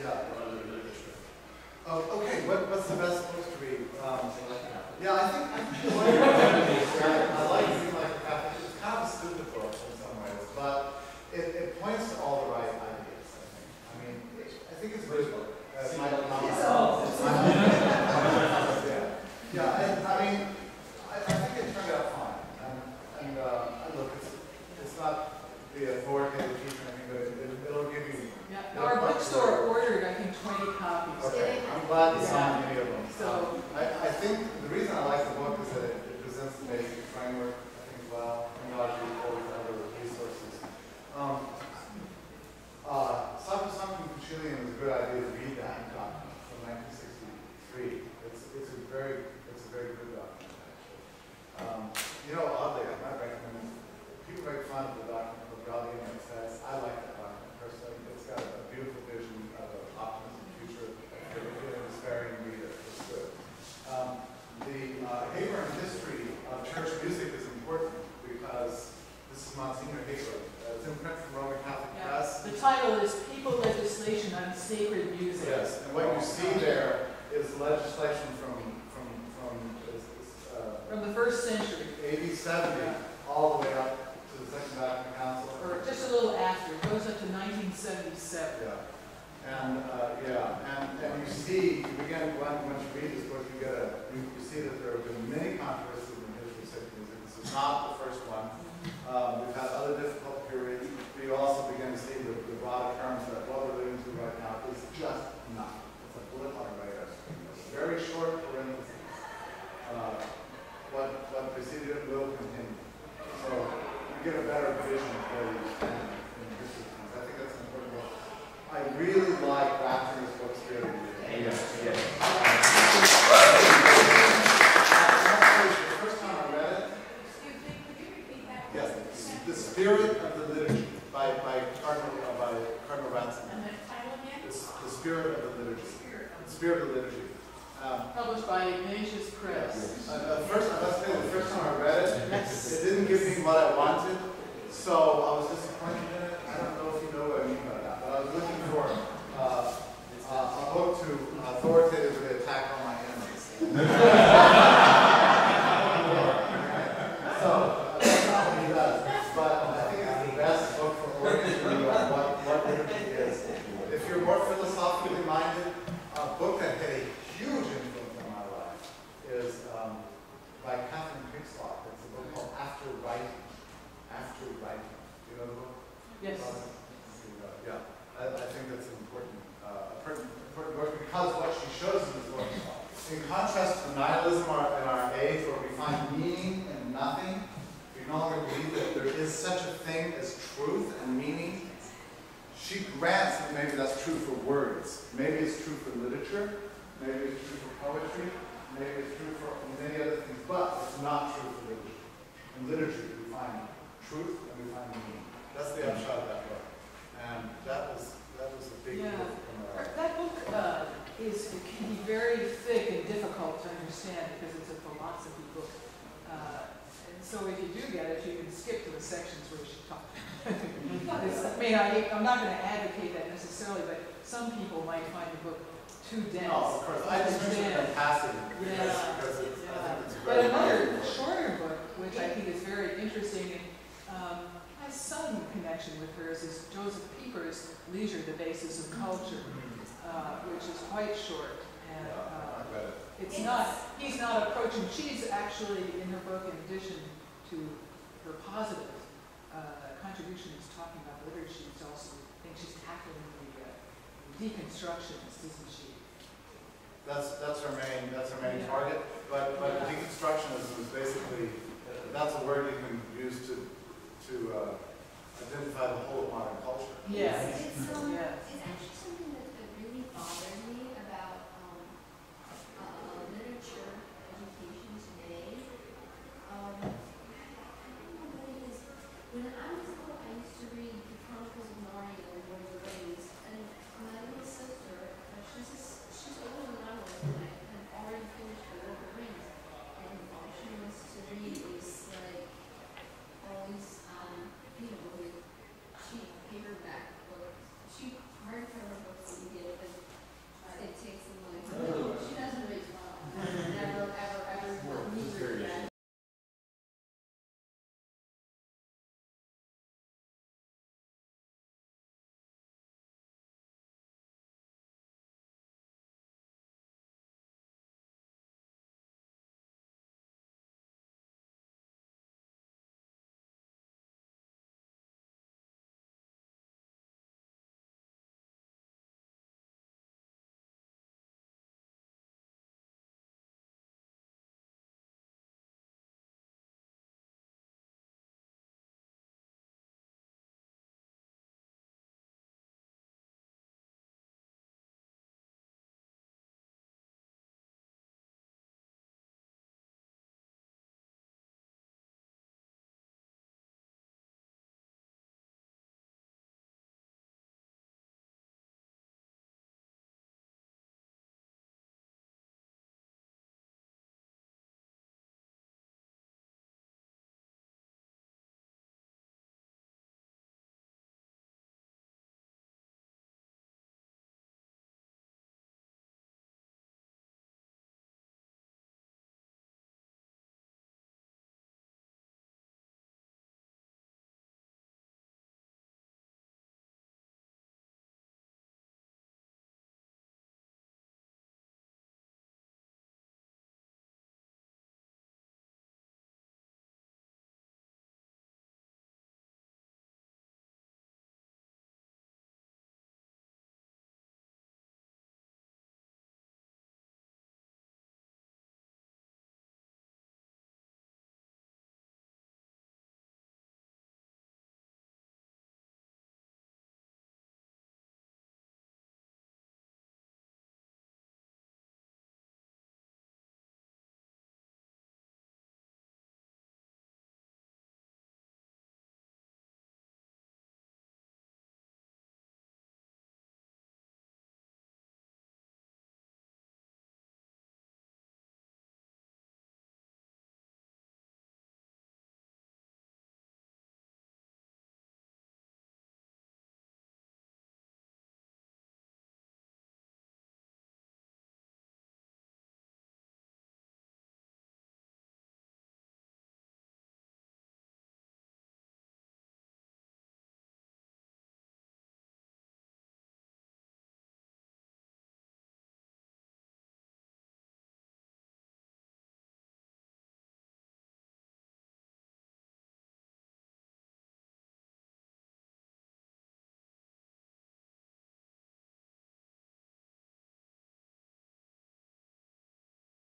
Yeah. or other literature. Oh, okay. What's the best books to read? Yeah, I think I like reading like a Catholic. It's kind of a stupid book in some ways, but it points to all the right ideas. I think it's very good. Yeah, I think it turned out fine. And look, it's not the authoritative teaching, but it'll give you. Yeah, our bookstore ordered, I think, 20 copies. Okay, I'm glad you saw Yeah. many of them. So I think the reason I like the book is that it presents the basic framework, I think, well, and a lot of people with other resources. Summorum Pontificum is a good idea to read that document from 1963. It's a very good document, actually. Oddly, I might recommend people make fun of the document of Gregorian and says, I like that document personally. It's got a beautiful vision of an optimism future. If you're a despairing reader, it's good. The Gregorian history of church music is important because this is Monsignor Haber. It's in print from Roman Catholic Press. the title is Papal Legislation on Sacred Music. Yes, and what you see there is legislation from the 1st century. AD 70 all the way up to the Second Vatican Council. Or just a little after. It goes up to 1977. Yeah. And you see, once you read this book, you see that there have been many controversies in the history of sacred music. This is not the first one. We've had other difficult periods. We also begin to see the broader terms that what we're living through right now is just not. It's a blip on a radar screen. It's a very short parenthesis. What preceded it will continue. So you get a better vision of where you stand in the history of things. I think that's an important book. I really like Ratzinger's book, Spirit of the Liturgy. Yes. The first time I read it, Excuse me, could you repeat that? yes, The Spirit of the Liturgy by Cardinal Ratzinger. And the title again? The Spirit of the Liturgy. The Spirit of the Liturgy. Published by Ignatius Press. The first time I read it, it didn't give me what I wanted, so I was disappointed in it. I don't know if you know what I mean by that, but I was looking for a book to authoritatively attack all my enemies. So that's not what he does, but I think it's the best book for orienting you on what liturgy is. If you're more philosophically minded, a book that had a huge influence on my life is by Catherine Pixlock. It's a book called After Writing. After Writing. Do you know the book? Yes. Yeah. I think that's an important book because what she shows in this book, in contrast to nihilism in our age where we find meaning in nothing, we no longer believe that there is such a thing as truth and meaning. She grants that maybe that's true for words. Maybe it's true for literature. Maybe it's true for poetry. Maybe it's true for many other things. But it's not true for literature. In literature, we find truth and we find meaning. That's the upshot of that book. And that was a big deal. That book can be very thick and difficult to understand because it's a philosophy book. And so if you do get it, you can skip to the sections where she talks. I'm not going to advocate that necessarily, but some people might find the book too dense. Oh, of course. I just mentioned it in passing because I think it's But very another important. shorter book, which I think is very interesting and has some connection with hers, is Joseph Pieper's Leisure, the Basis of Culture, which is quite short. And he's not approaching, she's actually in her book, in addition to her positive contribution, is talking about liturgy. She's also, I think she's tackling the deconstructionist, isn't she? That's her main target. But deconstructionism is basically that's a word you can use to identify the whole of modern culture. Yes. It's actually something that really bothers me